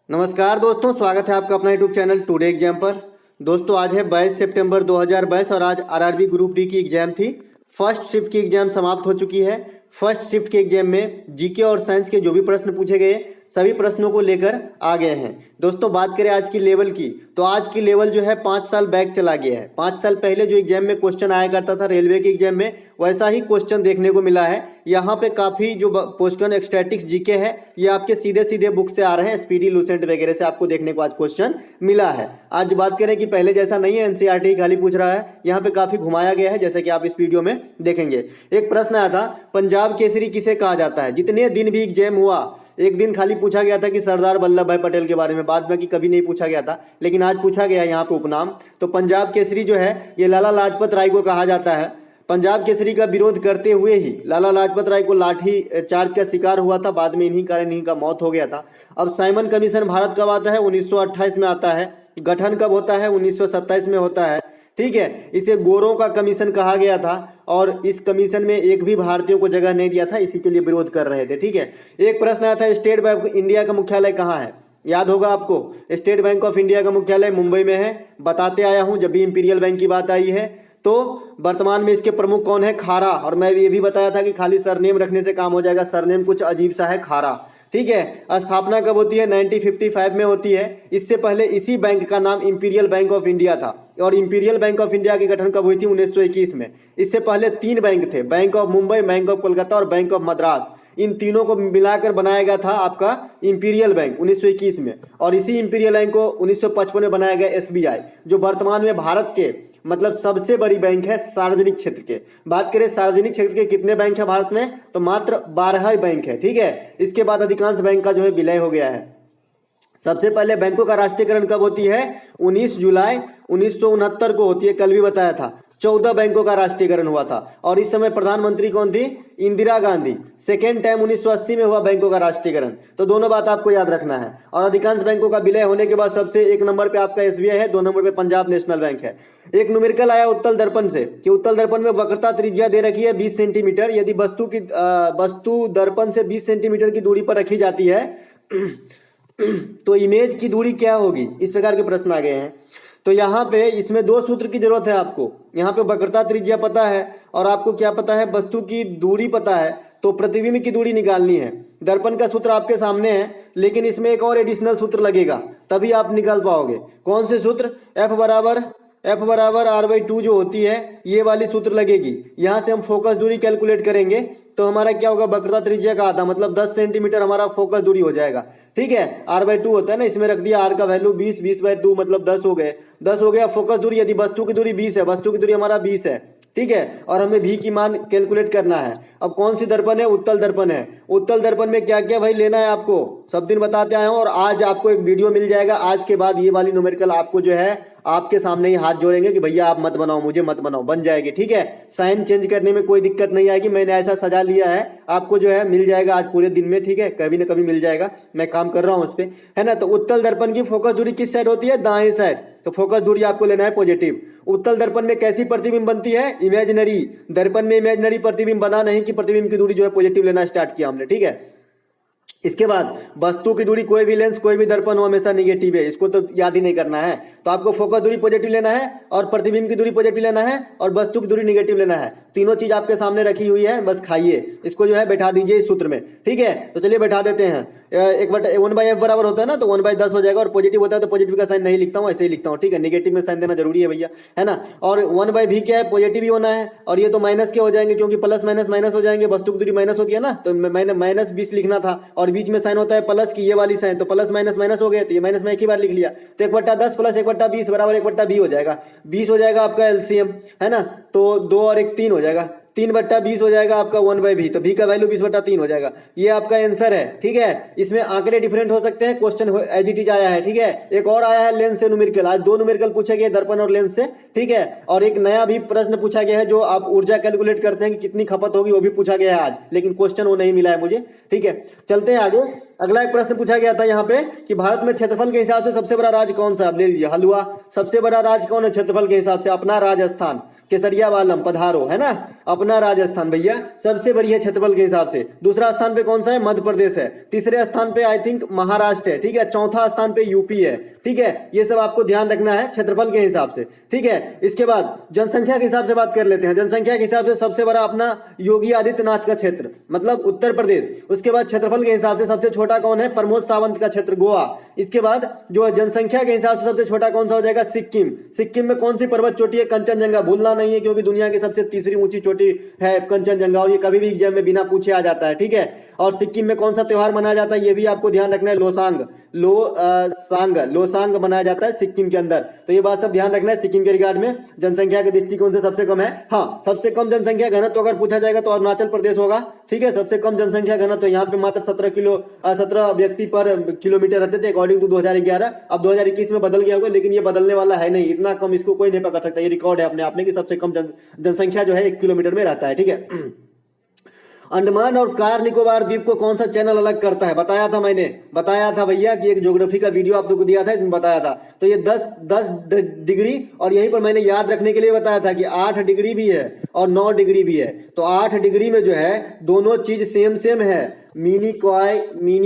नमस्कार दोस्तों, स्वागत है आपका अपना यूट्यूब चैनल टुडे एग्जाम पर। दोस्तों आज है 22 सितंबर 2022 और आज आरआरबी ग्रुप डी की एग्जाम थी। फर्स्ट शिफ्ट की एग्जाम समाप्त हो चुकी है। फर्स्ट शिफ्ट के एग्जाम में जीके और साइंस के जो भी प्रश्न पूछे गए सभी प्रश्नों को लेकर आ गए हैं। दोस्तों बात करें आज की लेवल की, तो आज की लेवल जो है 5 साल बैक चला गया है। 5 साल पहले जो एग्जाम में क्वेश्चन आया करता था रेलवे के एग्जाम में, वैसा ही क्वेश्चन देखने को मिला है। यहाँ पे काफी जो क्वेश्चन स्टैटिक्स जीके है ये आपके सीधे सीधे बुक से आ रहे हैं, स्पीडी लूसेंट वगैरह से आपको देखने को आज क्वेश्चन मिला है। आज बात करें कि पहले जैसा नहीं है एनसीईआरटी खाली पूछ रहा है, यहाँ पे काफी घुमाया गया है जैसे कि आप इस वीडियो में देखेंगे। एक प्रश्न आया था, पंजाब केसरी किसे कहा जाता है। जितने दिन भी एग्जाम हुआ, एक दिन खाली पूछा गया था कि सरदार वल्लभ भाई पटेल के बारे में, बाद में कि कभी नहीं पूछा गया था, लेकिन आज पूछा गया है यहाँ पे उपनाम। तो पंजाब केसरी जो है ये लाला लाजपत राय को कहा जाता है। पंजाब केसरी का विरोध करते हुए ही लाला लाजपत राय को लाठी चार्ज का शिकार हुआ था, बाद में इन्हीं कारण इनका मौत हो गया था। अब साइमन कमीशन भारत कब आता है? 1928 में आता है। गठन कब होता है? 1927 में होता है। ठीक है, इसे गोरों का कमीशन कहा गया था और इस कमीशन में एक भी भारतीयों को जगह नहीं दिया था, इसी के लिए विरोध कर रहे थे। ठीक है, एक प्रश्न आया था, स्टेट बैंक ऑफ इंडिया का मुख्यालय कहाँ है? याद होगा आपको, स्टेट बैंक ऑफ इंडिया का मुख्यालय मुंबई में है। बताते आया हूं जब भी इंपीरियल बैंक की बात आई है। तो वर्तमान में इसके प्रमुख कौन है? खारा। और मैं ये भी बताया था कि खाली सरनेम रखने से काम हो जाएगा, सरनेम कुछ अजीब सा है, खारा। ठीक है, स्थापना कब होती है? 1955 में होती है। इससे पहले इसी बैंक का नाम इंपीरियल बैंक ऑफ इंडिया था और इंपीरियल बैंक ऑफ इंडिया की गठन कब हुई थी? 1921 में। इससे पहले 3 बैंक थे, bank of Mumbai, bank of Kolkata और बैंक ऑफ मद्रास। इन तीनों को मिलाकर बनाया गया था आपका इंपीरियल बैंक 1921 में। और इसी इंपीरियल बैंक को 1955 में बनाया गया एसबीआई, जो वर्तमान में भारत के मतलब सबसे बड़ी बैंक है सार्वजनिक क्षेत्र के। बात करें सार्वजनिक क्षेत्र के कितने बैंक है भारत में, तो मात्र 12 बैंक है। ठीक है, इसके बाद अधिकांश बैंक का जो है विलय हो गया है। सबसे पहले बैंकों का राष्ट्रीयकरण कब होती है? 19 जुलाई 1969 को होती है, कल भी बताया था। 14 बैंकों का राष्ट्रीयकरण हुआ था और इस समय प्रधानमंत्री कौन थी? इंदिरा गांधी। सेकेंड टाइम 1980 में हुआ बैंकों का राष्ट्रीयकरण। तो दोनों बात आपको याद रखना है। और अधिकांश बैंकों का विलय होने के बाद सबसे 1 नंबर पे आपका एसबीआई है, 2 नंबर पे पंजाब नेशनल बैंक है। एक न्यूमेरिकल आया उत्तल दर्पण से कि उत्तल दर्पण में वक्रता त्रिज्या दे रखी है 20 सेंटीमीटर। यदि वस्तु दर्पण से 20 सेंटीमीटर की दूरी पर रखी जाती है तो इमेज की दूरी क्या होगी? इस प्रकार के प्रश्न आ गए हैं। तो यहाँ पे इसमें 2 सूत्र की जरूरत है आपको। यहाँ पे वक्रता त्रिज्या पता है और आपको क्या पता है? वस्तु की दूरी पता है, तो प्रतिबिंब की दूरी निकालनी है। दर्पण का सूत्र आपके सामने है, लेकिन इसमें एक और एडिशनल सूत्र लगेगा, तभी आप निकाल पाओगे। कौन से सूत्र? F बराबर R/2 जो होती है, ये वाली सूत्र लगेगी। यहाँ से हम फोकस दूरी कैलकुलेट करेंगे तो हमारा क्या होगा? वक्रता त्रिज्या का आधा मतलब 10 सेंटीमीटर हमारा फोकस दूरी हो जाएगा। ठीक है, R/2 होता है ना, इसमें रख दिया R का वैल्यू 20, 20/2 मतलब 10 हो गए। 10 हो गया फोकस दूरी। यदि वस्तु की दूरी 20 है, वस्तु की दूरी हमारा 20 है। ठीक है, और हमें भी की मान कैलकुलेट करना है। अब कौन सी दर्पण है? उत्तल दर्पण है। उत्तल दर्पण में क्या क्या भाई लेना है आपको, सब दिन बताते आए हूं। और आज आपको एक वीडियो मिल जाएगा, आज के बाद ये वाली न्यूमेरिकल आपको जो है आपके सामने ही हाथ जोड़ेंगे कि भैया आप मत बनाओ, मुझे मत बनाओ, बन जाएगी। ठीक है, साइन चेंज करने में कोई दिक्कत नहीं आएगी, मैंने ऐसा सजा लिया है, आपको जो है मिल जाएगा आज पूरे दिन में। ठीक है, कभी ना कभी मिल जाएगा, मैं काम कर रहा हूं उस पर, है ना। तो उत्तल दर्पण की फोकस दूरी किस साइड होती है? दाएं साइड। तो फोकस दूरी आपको लेना है पॉजिटिव। उत्तल दर्पण में कैसी प्रतिबिंब बनती है? इमेजिनरी। दर्पण में इमेजिनरी प्रतिबिंब बना नहीं कि प्रतिबिंब की दूरी जो है पॉजिटिव लेना स्टार्ट किया हमने। ठीक है, इसके बाद वस्तु की दूरी, कोई भी लेंस कोई भी दर्पण हो हमेशा निगेटिव है, इसको तो याद ही नहीं करना है। तो आपको फोकस दूरी पॉजिटिव लेना है और प्रतिबिंब की दूरी पॉजिटिव लेना है और वस्तु की दूरी निगेटिव लेना है। तीनों चीज आपके सामने रखी हुई है, बस खाइए इसको, जो है बैठा दीजिए इस सूत्र में। ठीक है, तो चलिए बैठा देते हैं। 1/f बराबर होता है ना, तो 1/10 हो जाएगा। और पॉजिटिव होता है तो पॉजिटिव का साइन नहीं लिखता हूँ, ऐसे ही लिखता हूँ। ठीक है, निगेटिव में साइन देना जरूरी है भैया, है ना। और 1/v क्या है? पॉजिटिव ही होना है। और ये तो माइनस के हो जाएंगे क्योंकि प्लस माइनस माइनस हो जाएंगे, वस्तु की दूरी माइनस होती है ना, तो मैंने माइनस 20 लिखना था और बीच में साइन होता है प्लस की, ये वाली साइन, तो प्लस माइनस माइनस हो गए, तो ये माइनस में एक ही बार लिख लिया। तो 1/10 प्लस 1/20 बराबर 1/20 हो जाएगा। 20 हो जाएगा आपका एलसीएम, है ना। तो 2 और 1 3 हो जाएगा, 3/20 हो जाएगा आपका 1/v, तो v का वैल्यू 20/3 हो जाएगा। ये आपका आंसर है। ठीक है, इसमें आंकड़े डिफरेंट हो सकते हैं, क्वेश्चन एज इट इज आया है। ठीक है, एक और आया है लेंस से न्यूमेरिकल, आज 2 न्यूमेरिकल पूछे गए दर्पण और लेंस से। ठीक है, और एक नया भी प्रश्न पूछा गया है जो आप ऊर्जा कैलकुलेट करते हैं कि कितनी खपत होगी, वो भी पूछा गया है आज, लेकिन क्वेश्चन वो नहीं मिला है मुझे। ठीक है, चलते हैं आगे। अगला एक प्रश्न पूछा गया था यहाँ पे कि भारत में क्षेत्रफल के हिसाब से सबसे बड़ा राज्य कौन सा? ले लीजिए, हलवा। सबसे बड़ा राज्य कौन है क्षेत्रफल के हिसाब से? अपना राजस्थान। केसरिया वालम पधारो, है ना। अपना राजस्थान भैया सबसे बड़ी है क्षेत्रफल के हिसाब से। दूसरा स्थान पे कौन सा है? मध्य प्रदेश है। तीसरे स्थान पे आई थिंक महाराष्ट्र है, ठीक है। चौथा स्थान पे यूपी है, ठीक है। ये सब आपको ध्यान रखना है क्षेत्रफल के हिसाब से, ठीक है। इसके बाद जनसंख्या के हिसाब से बात कर लेते हैं। जनसंख्या के हिसाब से सबसे बड़ा अपना योगी आदित्यनाथ का क्षेत्र, मतलब उत्तर प्रदेश। उसके बाद क्षेत्रफल के हिसाब से सबसे छोटा कौन है? प्रमोद सावंत का क्षेत्र, गोवा। इसके बाद जो जनसंख्या के हिसाब से सबसे छोटा कौन सा हो जाएगा? सिक्किम। सिक्किम में कौन सी पर्वत चोटी है? कंचनजंगा, भूलना नहीं है, क्योंकि दुनिया की सबसे तीसरी ऊंची चोटी है कंचनजंगा, और ये कभी भी एग्जाम में बिना पूछे आ जाता है, ठीक है। और सिक्किम में कौन सा त्योहार मनाया जाता है? ये भी आपको ध्यान रखना है, लोसांग। लोसांग मनाया जाता है सिक्किम के अंदर। तो ये बात सब ध्यान रखना है। सिक्किम के रिगार्ड में जनसंख्या के दृष्टिकोण से सबसे कम है। हाँ, सबसे कम जनसंख्या घनत्व तो अगर पूछा जाएगा तो अरुणाचल प्रदेश होगा, ठीक है। सबसे कम जनसंख्या घनत्व तो यहाँ पे मात्र 17 व्यक्ति पर किलोमीटर रहते थे अकॉर्डिंग टू 2011। अब 2021 में बदल गया होगा, लेकिन ये बदलने वाला है नहीं। इतना कम इसको कोई नहीं पकड़ सकता। ये रिकॉर्ड है अपने आप में कि सबसे कम जनसंख्या जो है 1 किलोमीटर में रहता है, ठीक है। अंडमान और कार निकोबार द्वीप को कौन सा चैनल अलग करता है? बताया था, मैंने बताया था भैया कि एक ज्योग्राफी का वीडियो आप लोगों को दिया था, इसमें बताया था। तो ये 10 डिग्री, और यहीं पर मैंने याद रखने के लिए बताया था कि 8 डिग्री भी है और 9 डिग्री भी है। तो 8 डिग्री में जो है दोनों चीज सेम है। मिनी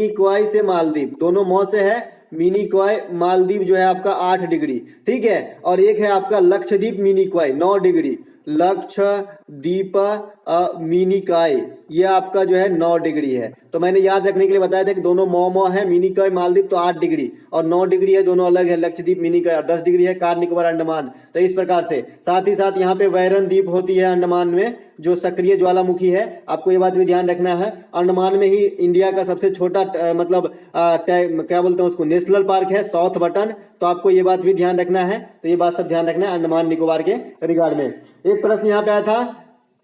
क्वाई से मालदीव, दोनों मौ से है। मिनी क्वाई मालदीव जो है आपका 8 डिग्री, ठीक है। और एक है आपका लक्षद्वीप मिनी क्वाई 9 डिग्री। लक्षद्वीप मिनिकॉय ये आपका जो है 9 डिग्री है। तो मैंने याद रखने के लिए बताया था कि दोनों मौ है। मिनिकॉय मालदीव तो 8 डिग्री और 9 डिग्री है, दोनों अलग है। लक्षद्वीप मिनिकॉय और 10 डिग्री है। कार निकोबार अंडमान। तो इस प्रकार से साथ ही साथ यहाँ पे वैरन द्वीप होती है अंडमान में, जो सक्रिय ज्वालामुखी है। आपको ये बात भी ध्यान रखना है। अंडमान में ही इंडिया का सबसे छोटा मतलब क्या बोलते हैं उसको, नेशनल पार्क है, साउथ बटन। तो आपको ये बात भी ध्यान रखना है। तो ये बात सब ध्यान रखना है अंडमान निकोबार के रिगार्ड में। एक प्रश्न यहाँ पे आया था,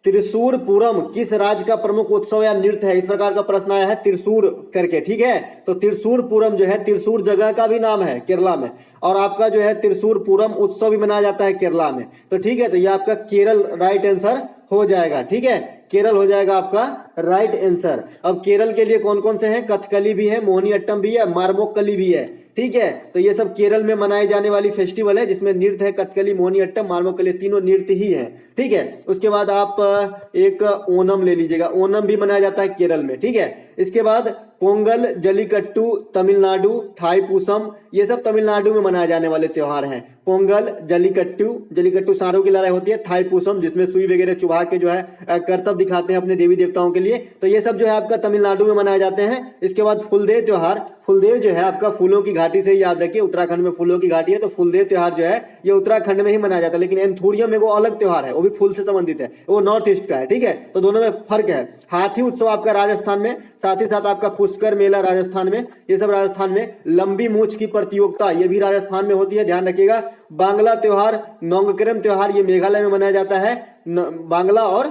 त्रिशूर पूरम किस राज्य का प्रमुख उत्सव या नृत्य है? इस प्रकार का प्रश्न आया है त्रिशूर करके, ठीक है। तो त्रिशूर पूरम जो है, त्रिशूर जगह का भी नाम है केरला में, और आपका जो है त्रिशूर पूरम उत्सव भी मनाया जाता है केरला में। तो ठीक है, तो ये आपका केरल राइट आंसर हो जाएगा, ठीक है। केरल हो जाएगा आपका राइट आंसर। अब केरल के लिए कौन कौन से हैं? कथकली भी है, मोहिनी अट्टम भी है, मारमोक्कली भी है, ठीक है। तो ये सब केरल में मनाई जाने वाली फेस्टिवल है, जिसमें नृत्य है कथकली, मोहिनी अट्टम, मारमोक्कली, तीनों नृत्य ही है, ठीक है। उसके बाद आप एक ओनम ले लीजिएगा, ओनम भी मनाया जाता है केरल में, ठीक है। इसके बाद पोंगल, जलीकट्टू तमिलनाडु, थाईपुसम, ये सब तमिलनाडु में मनाए जाने वाले त्योहार हैं। पोंगल, जलीकट्टू सांडों की लड़ाई होती है। थाईपुसम जिसमें सुई वगैरह चुभा के जो है करतब दिखाते हैं अपने देवी देवताओं के लिए। तो ये सब जो है आपका तमिलनाडु में मनाए जाते हैं। इसके बाद फुलदेव त्योहार, फुलदेव जो है आपका फूलों की घाटी से ही याद रखिए, उत्तराखंड में फूलों की घाटी है। तो फुलदेव त्योहार जो है ये उत्तराखंड में ही मनाया जाता है, लेकिन एंथुरियम में वो अलग त्योहार है, वो भी फूल से संबंधित है, वो नॉर्थ ईस्ट का है, ठीक है। तो दोनों में फर्क है। हाथी उत्सव आपका राजस्थान में, साथ ही साथ आपका पुष्कर मेला राजस्थान में, ये सब राजस्थान में। लंबी मूछ की प्रतियोगिता ये भी राजस्थान में होती है, ध्यान रखिएगा। बांग्ला त्योहार, नोंगक्रम त्योहार, ये मेघालय में मनाया जाता है। बांग्ला और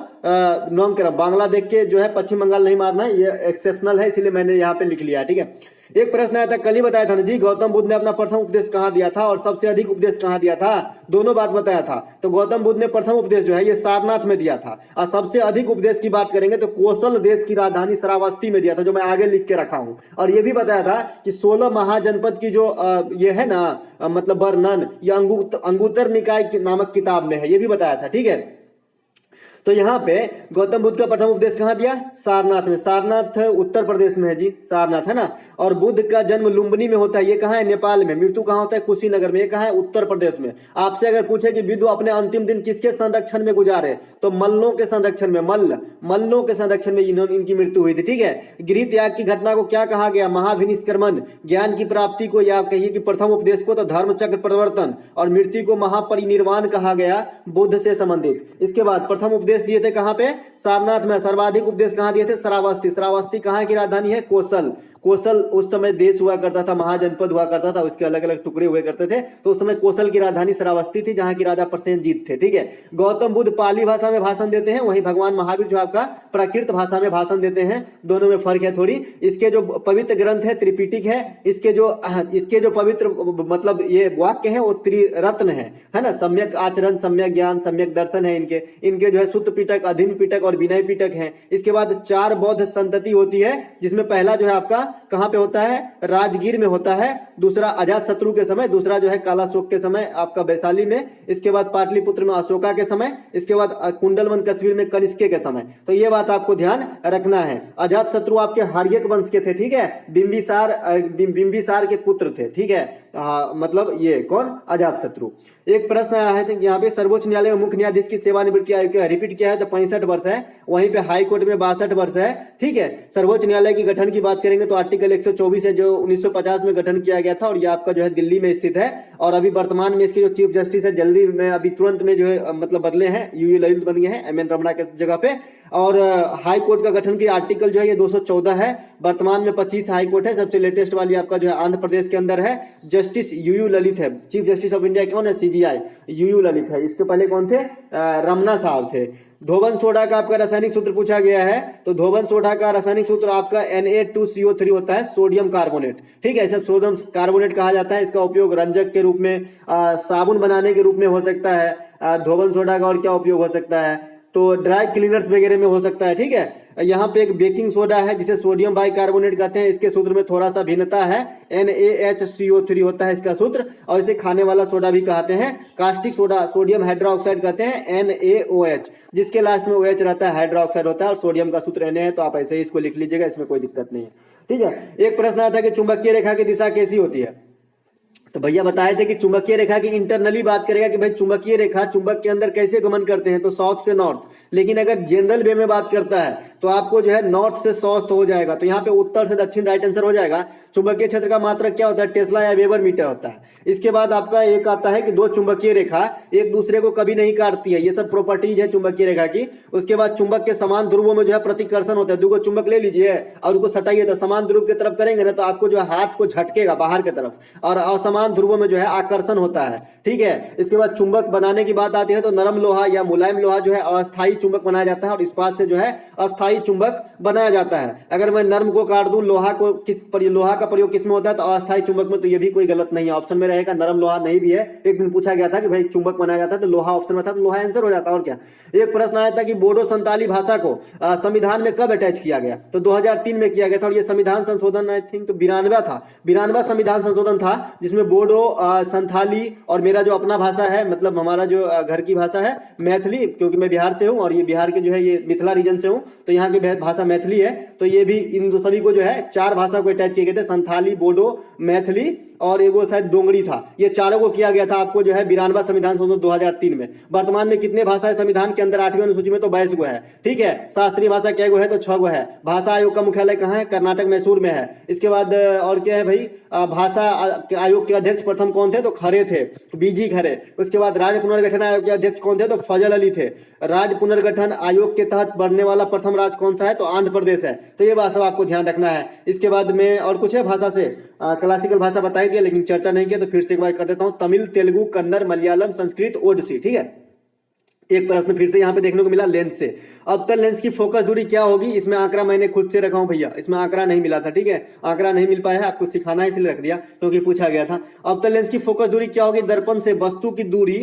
नोंगक्रम, बांग्ला देख के जो है पश्चिम बंगाल नहीं मारना है, ये एक्सेप्शनल है, इसीलिए मैंने यहाँ पे लिख लिया, ठीक है। एक प्रश्न आया था, कल ही बताया था ना जी, गौतम बुद्ध ने अपना प्रथम उपदेश कहाँ दिया था और सबसे अधिक उपदेश कहाँ दिया था? दोनों बात बताया था। तो गौतम बुद्ध ने प्रथम उपदेश जो है ये सारनाथ में दिया था, और सबसे अधिक उपदेश की बात करेंगे तो कोसल देश की राजधानी श्रावस्ती में दिया था, जो मैं आगे लिख के रखा हूं। और ये भी बताया था कि 16 महाजनपद की जो ये है ना मतलब वर्णन, ये अंगुत्तर निकाय नामक किताब में है, ये भी बताया था, ठीक है। तो यहाँ पे गौतम बुद्ध का प्रथम उपदेश कहाँ दिया? सारनाथ में। सारनाथ उत्तर प्रदेश में है जी, सारनाथ है ना। और बुद्ध का जन्म लुम्बिनी में होता है, ये कहाँ है? नेपाल में। मृत्यु कहाँ होता है? कुशीनगर में। ये कहाँ है? उत्तर प्रदेश में। आपसे अगर पूछे कि बुद्ध अपने अंतिम दिन किसके संरक्षण में गुजारे, तो मल्लों के संरक्षण में, मल्लों के संरक्षण में इनकी मृत्यु हुई थी, ठीक है। गृह त्याग की घटना को क्या कहा गया? महाविनिष्क्रमण। ज्ञान की प्राप्ति को या कहिए कि प्रथम उपदेश को तो धर्म चक्र परिवर्तन, और मृत्यु को महापरिनिर्वाण कहा गया, बुद्ध से संबंधित। इसके बाद प्रथम उपदेश दिए थे कहाँ पे? सारनाथ में। सर्वाधिक उपदेश कहाँ दिए थे? श्रावस्ती। श्रावस्ती कहाँ की राजधानी है? कोसल। कोसल उस समय देश हुआ करता था, महाजनपद हुआ करता था, उसके अलग अलग टुकड़े हुए करते थे। तो उस समय कोसल की राजधानी श्रावस्ती थी, जहां की राजा प्रसेनजीत थे, ठीक है। गौतम बुद्ध पाली भाषा में भाषण देते हैं, वहीं भगवान महावीर जो आपका प्राकृत भाषा में भाषण देते हैं। दोनों में फर्क है थोड़ी। इसके जो पवित्र ग्रंथ है त्रिपिटक है, इसके जो पवित्र मतलब ये वाक्य है वो त्रिरत्न है ना। सम्यक आचरण, सम्यक ज्ञान, सम्यक दर्शन है इनके जो है सुत्त पिटक, अधीन पिटक और विनय पिटक है। इसके बाद 4 बौद्ध संतति होती है, जिसमें पहला जो है आपका कहाँ पे होता है, राजगीर में होता है, दूसरा अजातशत्रु के समय, दूसरा जो है कालाशोक के समय आपका वैशाली में, इसके बाद पाटलिपुत्र में अशोका के समय, इसके बाद कुंडलवन कश्मीर में कनिष्के के समय। तो ये बात आपको ध्यान रखना है। अजातशत्रु आपके हार्यक वंश के थे, ठीक है, बिंबिसार के पुत्र थे, ठीक है। मतलब ये कौन, अजातशत्रु। एक प्रश्न आया है कि यहाँ पे सर्वोच्च न्यायालय में मुख्य न्यायाधीश की सेवानिवृत्ति आयु क्या रिपीट किया है तो 65 वर्ष है, वहीं पे हाई कोर्ट में 62 वर्ष है, ठीक है। सर्वोच्च न्यायालय की गठन की बात करेंगे तो आर्टिकल 124 है जो 1950 में गठन किया गया था और ये आपका जो है दिल्ली में स्थित है। और अभी वर्तमान में इसके जो चीफ जस्टिस है जल्दी में अभी तुरंत में जो है मतलब बदले हैं, यूयू ललित बन गए हैं एम एन रमणा के जगह पे। और हाई कोर्ट का गठन की आर्टिकल जो है ये 214 है। वर्तमान में 25 हाई कोर्ट है, सबसे लेटेस्ट वाली आपका जो है आंध्र प्रदेश के अंदर है। जस्टिस यूयू ललित है, चीफ जस्टिस ऑफ इंडिया कौन है, सीजीआई यूयू ललित है। इसके पहले कौन थे, रमना साहब थे। धोबन सोडा का आपका रासायनिक सूत्र पूछा गया है, तो धोबन सोडा का रासायनिक सूत्र आपका Na2CO3 होता है, सोडियम कार्बोनेट, ठीक है। इसे सोडियम कार्बोनेट कहा जाता है। इसका उपयोग रंजक के रूप में, साबुन बनाने के रूप में हो सकता है। धोबन सोडा का और क्या उपयोग हो सकता है, तो ड्राई क्लीनर्स वगैरह में हो सकता है, ठीक है। यहाँ पे एक बेकिंग सोडा है जिसे सोडियम बाइकार्बोनेट कहते हैं, इसके सूत्र में थोड़ा सा भिन्नता है, NaHCO3 होता है इसका सूत्र। और इसे खाने वाला सोडा भी कहते हैं। कास्टिक सोडा सोडियम हाइड्रोक्साइड कहते हैं, NaOH, जिसके लास्ट में OH रहता है, हाइड्रोक्साइड होता है और सोडियम का सूत्र Na है, तो आप ऐसे ही इसको लिख लीजिएगा, इसमें कोई दिक्कत नहीं है, ठीक है। एक प्रश्न आता है कि चुंबकीय रेखा की दिशा कैसी होती है, तो भैया बताए थे कि चुंबकीय रेखा की इंटरनली बात करेगा कि भाई चुंबकीय रेखा चुंबक के अंदर कैसे गमन करते हैं, तो साउथ से नॉर्थ। लेकिन अगर जनरल वे में बात करता है तो आपको जो है नॉर्थ से साउथ हो जाएगा, तो यहाँ पे उत्तर से दक्षिण राइट आंसर हो जाएगा। चुंबकीय क्षेत्र का मात्रक क्या होता है, टेस्ला या वेबर मीटर होता है। इसके बाद आपका एक आता है कि दो चुंबकीय रेखा एक दूसरे को कभी नहीं काटती है, ये सब प्रॉपर्टीज है चुंबकीय रेखा की। उसके बाद चुंबक के समान ध्रुवों में जो है प्रतिकर्षण होता है। दो चुंबक ले लीजिए और उनको सटाइए, तो समान ध्रुव की तरफ करेंगे ना तो आपको जो है हाथ को झटकेगा बाहर की तरफ, और असमान ध्रुवों में जो है आकर्षण होता है, ठीक है। इसके बाद चुंबक बनाने की बात आती है तो नरम लोहा या मुलायम लोहा जो है अस्थायी चुंबक बनाया जाता है और इस्पात से जो है अस्थायी चुंबक बनाया जाता है। अगर मैं नर्म को काट दूं, लोहा को लोहा का प्रयोग किसमें होता है, तो अस्थायी चुंबक में, तो ये भी कोई गलत नहीं है, ऑप्शन में रहेगा। नरम लोहा नहीं भी है, एक दिन पूछा गया था कि भाई चुंबक बनाया जाता है तो लोहा ऑप्शन में था, तो लोहा आंसर हो जाता है, और क्या। एक प्रश्न आया था कि बोडो संताली भाषा को संविधान में कब अटैच किया गया, तो 2003 में किया गया था। और ये संविधान संशोधन आई थिंक 92 था, 92 संविधान संशोधन था, जिसमें बोडो, संथाली और मेरा जो अपना भाषा है, मतलब हमारा जो घर की भाषा है मैथिली, क्योंकि मैं बिहार से हूँ और ये बिहार के जो है ये मिथिला रीजन से हूँ, तो यहाँ की भाषा मैथिली है। तो ये भी इन सभी को जो है 4 भाषा को अटैच किए गए थे, संथाली, बोडो, मैथिली और एगो शायद डोंगरी था। ये चारों को किया गया था आपको जो है 92 संविधान संशोधन 2003 में। वर्तमान में कितने भाषा है संविधान के अंदर, 8वीं अनुसूची में तो 22 गो है, ठीक है। शास्त्रीय भाषा क्या गो है, तो 6 गो है। भाषा आयोग का मुख्यालय कहाँ है, कर्नाटक मैसूर में है। इसके बाद और क्या है भाई, भाषा आयोग के अध्यक्ष प्रथम कौन थे, तो खरे थे, बीजी खरे। उसके बाद राज्य पुनर्गठन आयोग के अध्यक्ष कौन थे, तो फजल अली थे। राज्य पुनर्गठन आयोग के तहत बढ़ने वाला प्रथम राज्य कौन सा है, तो आंध्र प्रदेश है। तो ये बात सब आपको ध्यान रखना है। इसके बाद में और कुछ है भाषा से, क्लासिकल भाषा बताई दिया लेकिन चर्चा नहीं किया, तो फिर से एक बार कर देता हूं। तमिल, तेलुगु, कन्नड़, मलयालम, संस्कृत, ओडिसी, ठीक है। एक प्रश्न फिर से यहाँ पे देखने को मिला लेंस से। अवतल लेंस की फोकस दूरी क्या होगी, इसमें आंकड़ा मैंने खुद से रखा हूं भैया, इसमें आंकड़ा नहीं मिला था, ठीक है। आंकड़ा नहीं मिल पाया है, आपको सिखाना है इसलिए रख दिया क्योंकि पूछा गया था। अवतल लेंस की फोकस दूरी क्या होगी, दर्पण से वस्तु की दूरी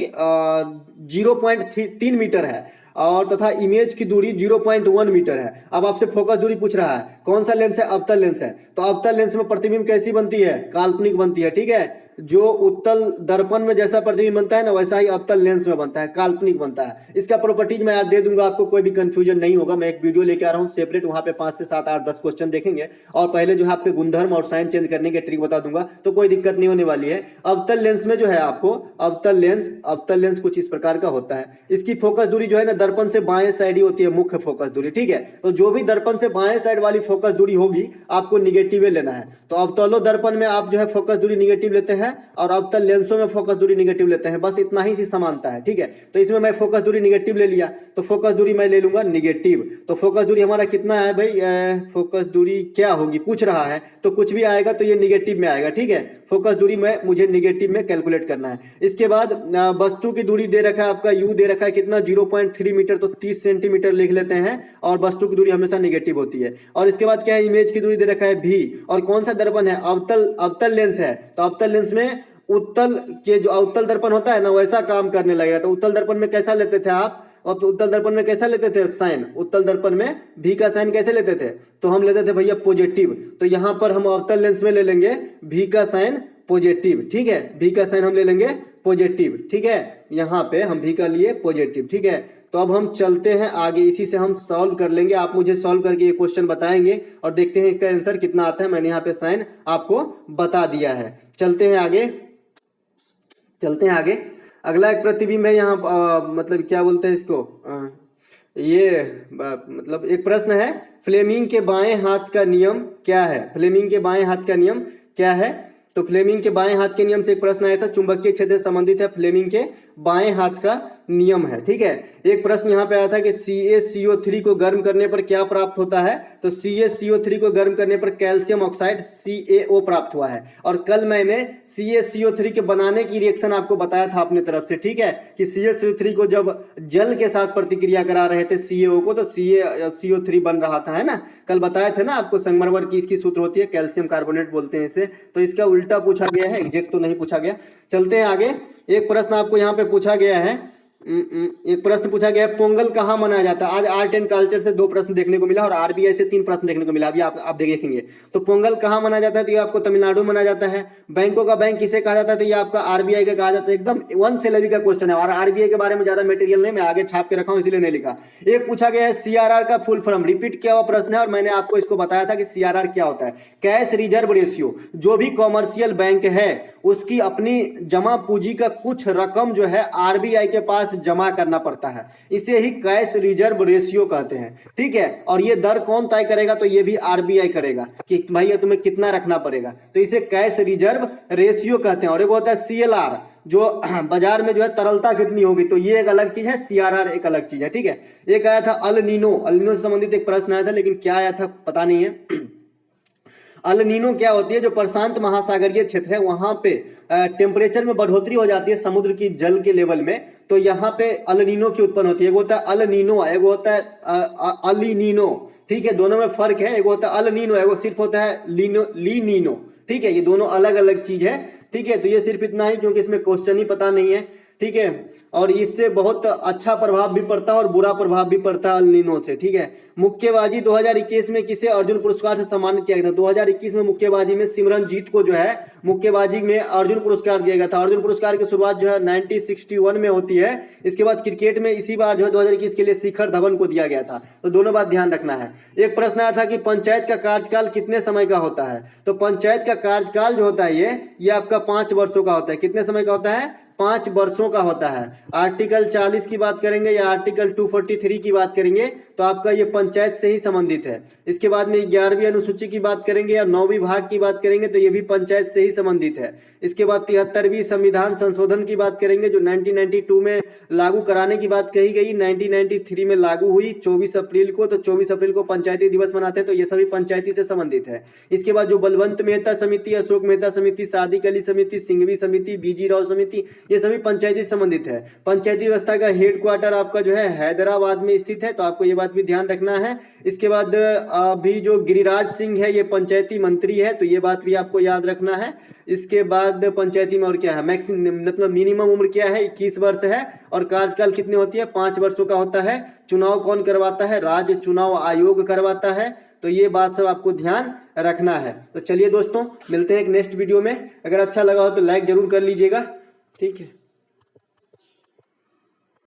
0.3 मीटर है और तथा इमेज की दूरी 0.1 मीटर है। अब आपसे फोकस दूरी पूछ रहा है, कौन सा लेंस है, अवतल लेंस है। तो अवतल लेंस में प्रतिबिंब कैसी बनती है, काल्पनिक बनती है, ठीक है। जो उत्तल दर्पण में जैसा प्रतिबिंब बनता है ना, वैसा ही अवतल लेंस में बनता है, काल्पनिक बनता है। इसका प्रॉपर्टीज मैं आज दे दूंगा आपको, कोई भी कंफ्यूजन नहीं होगा। मैं एक वीडियो लेके आ रहा हूँ सेपरेट, वहां पे 5 से 7, 8, 10 क्वेश्चन देखेंगे और पहले जो है आपके गुणधर्म और साइन चेंज करने के ट्रिक बता दूंगा, तो कोई दिक्कत नहीं होने वाली है। अवतल लेंस में जो है आपको अवतल लेंस कुछ इस प्रकार का होता है। इसकी फोकस दूरी जो है ना, दर्पण से बाएं साइड ही होती है, मुख्य फोकस दूरी, ठीक है। तो जो भी दर्पण से बाएं साइड वाली फोकस दूरी होगी आपको निगेटिव लेना है। तो अवतलो दर्पण में आप जो है फोकस दूरी निगेटिव लेते हैं और अवतल लेंसों में फोकस दूरी निगेटिव लेते हैं, बस इतना ही सी समानता है, ठीक है। तो इसमें मैं फोकस दूरी निगेटिव ले लिया, तो फोकस दूरी मैं ले लूंगा निगेटिव। तो फोकस दूरी हमारा कितना है भाई, फोकस दूरी क्या होगी पूछ रहा है, तो कुछ भी आएगा तो ये निगेटिव में आएगा, ठीक है। फोकस दूरी में मुझे निगेटिव में कैलकुलेट करना है। इसके बाद वस्तु की दूरी दे रखा है आपका, यू दे रखा है कितना, 0.3 मीटर, तो 30 सेंटीमीटर लिख लेते हैं और वस्तु की दूरी हमेशा निगेटिव होती है। और इसके बाद क्या है, इमेज की दूरी दे रखा है भी, और कौन सा दर्पण है, अवतल लेंस है। तो अवतल लेंस में उत्तल के जो अवतल दर्पण होता है ना, वैसा काम करने लगेगा। तो उत्तल दर्पण में कैसा लेते थे आप, अब तो उत्तल दर्पण में कैसा लेते थे साइन, उत्तल दर्पण में भी का साइन कैसे लेते थे, तो हम लेते थे भैया पॉजिटिव। तो यहाँ पर हम अवतल लेंस में ले लेंगे भी का साइन पॉजिटिव, ठीक है, भी का साइन हम ले लेंगे पॉजिटिव, ठीक है, यहाँ पे हम भी का लिए पॉजिटिव, ठीक है। तो अब हम चलते हैं आगे, इसी से हम सॉल्व कर लेंगे। आप मुझे सॉल्व करके ये क्वेश्चन बताएंगे और देखते हैं इसका आंसर कितना आता है। मैंने यहाँ पे साइन आपको बता दिया है। चलते हैं आगे, चलते हैं आगे। अगला एक प्रतिबिंब है यहाँ, मतलब क्या बोलते हैं इसको, मतलब एक प्रश्न है, फ्लेमिंग के बाएं हाथ का नियम क्या है, फ्लेमिंग के बाएं हाथ का नियम क्या है। तो फ्लेमिंग के बाएं हाथ के नियम से एक प्रश्न आया था, चुंबकीय क्षेत्र से संबंधित है फ्लेमिंग के बाएं हाथ का नियम है, ठीक है। एक प्रश्न यहाँ पे आया था कि CaCO3 को गर्म करने पर क्या प्राप्त होता है, तो CaCO3 को गर्म करने पर कैल्शियम ऑक्साइड CaO प्राप्त हुआ है। और कल मैंने CaCO3 के बनाने की रिएक्शन आपको बताया था अपने तरफ से, ठीक है, कि CaCO3 को जब जल के साथ प्रतिक्रिया करा रहे थे CaO को, तो CaCO3 बन रहा था, है ना। कल बताए थे ना आपको, संगमरमर की इसकी सूत्र होती है कैल्शियम कार्बोनेट बोलते हैं इसे। तो इसका उल्टा पूछा गया है, एग्जैक्ट तो नहीं पूछा गया। चलते हैं आगे। एक प्रश्न आपको यहाँ पे पूछा गया है, एक प्रश्न पूछा गया है, पोंगल कहाँ मनाया जाता है। आज आर्ट एंड कल्चर से 2 प्रश्न देखने को मिला और आरबीआई से 3 प्रश्न देखने को मिला। अभी आप देखेंगे। तो पोंगल कहाँ मनाया जाता है, तो ये आपको तमिलनाडु मनाया जाता है। बैंकों का बैंक किसे कहा जाता है, तो ये आपका आरबीआई का कहा जाता है। एकदम 1 सिलेबस का क्वेश्चन है और आरबीआई के बारे में ज्यादा मटेरियल नहीं, मैं आगे छाप के रखा हूं इसलिए नहीं लिखा। एक पूछा गया है सीआरआर का फुल फॉर्म, रिपीट किया हुआ प्रश्न है और मैंने आपको इसको बताया था कि सीआरआर क्या होता है। कैश रिजर्व रेशियो, जो भी कॉमर्शियल बैंक है उसकी अपनी जमा पूंजी का कुछ रकम जो है आरबीआई के पास जमा करना पड़ता है, इसे ही कैश रिजर्व रेशियो कहते हैं, ठीक है। और ये दर कौन तय करेगा, तो ये भी आरबीआई करेगा कि भाई तुम्हें कितना रखना पड़ेगा, तो इसे कैश रिजर्व रेशियो कहते हैं। और एक होता है सीएलआर, जो बाजार में जो है तरलता कितनी होगी, तो ये एक अलग चीज है, सीआरआर एक अलग चीज है, ठीक है। एक आया था अल नीनो, अल नीनो से संबंधित एक प्रश्न आया था, लेकिन क्या आया था पता नहीं है। अल नीनो क्या होती है, जो प्रशांत महासागरीय क्षेत्र है वहां पे टेम्परेचर में बढ़ोतरी हो जाती है समुद्र की जल के लेवल में, तो यहाँ पे अल नीनो की उत्पन्न होती है। एक होता है अल नीनो, एक होता है अली नीनो, ठीक है, दोनों में फर्क है। एक होता है अल नीनो, एक सिर्फ होता है ली नीनो, ठीक है, ये दोनों अलग अलग चीज है, ठीक है। तो ये सिर्फ इतना ही, क्योंकि इसमें क्वेश्चन ही पता नहीं है, ठीक है। और इससे बहुत अच्छा प्रभाव भी पड़ता है और बुरा प्रभाव भी पड़ता है अल नीनो से, ठीक है। मुक्केबाजी 2021 में किसे अर्जुन पुरस्कार से सम्मानित किया गया था। 2021 में मुक्केबाजी में सिमरनजीत को जो है मुक्केबाजी में अर्जुन पुरस्कार दिया गया था। अर्जुन पुरस्कार की शुरुआत जो है 1961 में होती है। इसके बाद क्रिकेट में इसी बार जो है 2021 के लिए शिखर धवन को दिया गया था। तो दोनों बात ध्यान रखना है। एक प्रश्न आया था कि पंचायत का कार्यकाल कितने समय का होता है, तो पंचायत का कार्यकाल जो होता है ये आपका 5 वर्षों का होता है। कितने समय का होता है, 5 वर्षों का होता है। आर्टिकल 40 की बात करेंगे या आर्टिकल 243 की बात करेंगे तो आपका ये पंचायत से ही संबंधित है। इसके बाद में 11वीं अनुसूची की बात करेंगे या 9वीं भाग की बात करेंगे तो ये भी पंचायत से ही संबंधित है। इसके बाद 73वीं संविधान संशोधन की बात करेंगे जो 1992 में लागू कराने की बात कही गई, 1993 में लागू हुई 24 अप्रैल को। तो 24 अप्रैल को पंचायती दिवस मनाते हैं, तो ये सभी पंचायती से संबंधित है। इसके बाद जो बलवंत मेहता समिति, अशोक मेहता समिति, सादिक अली समिति, सिंघवी समिति, बीजी राव समिति, ये सभी पंचायती से संबंधित है। पंचायती व्यवस्था का हेडक्वार्टर आपका जो है हैदराबाद में स्थित है, तो आपको ये बात भी ध्यान रखना है। इसके बाद अभी जो गिरिराज सिंह है ये पंचायती मंत्री है, तो ये बात भी आपको याद रखना है। इसके बाद पंचायती में और क्या है, मैक्सिमम मतलब मिनिमम उम्र क्या है, 21 वर्ष है। और कार्यकाल कितनी होती है, 5 वर्षों का होता है। चुनाव कौन करवाता है, राज्य चुनाव आयोग करवाता है। तो ये बात सब आपको ध्यान रखना है। तो चलिए दोस्तों, मिलते हैं एक नेक्स्ट वीडियो में। अगर अच्छा लगा हो तो लाइक जरूर कर लीजिएगा, ठीक है।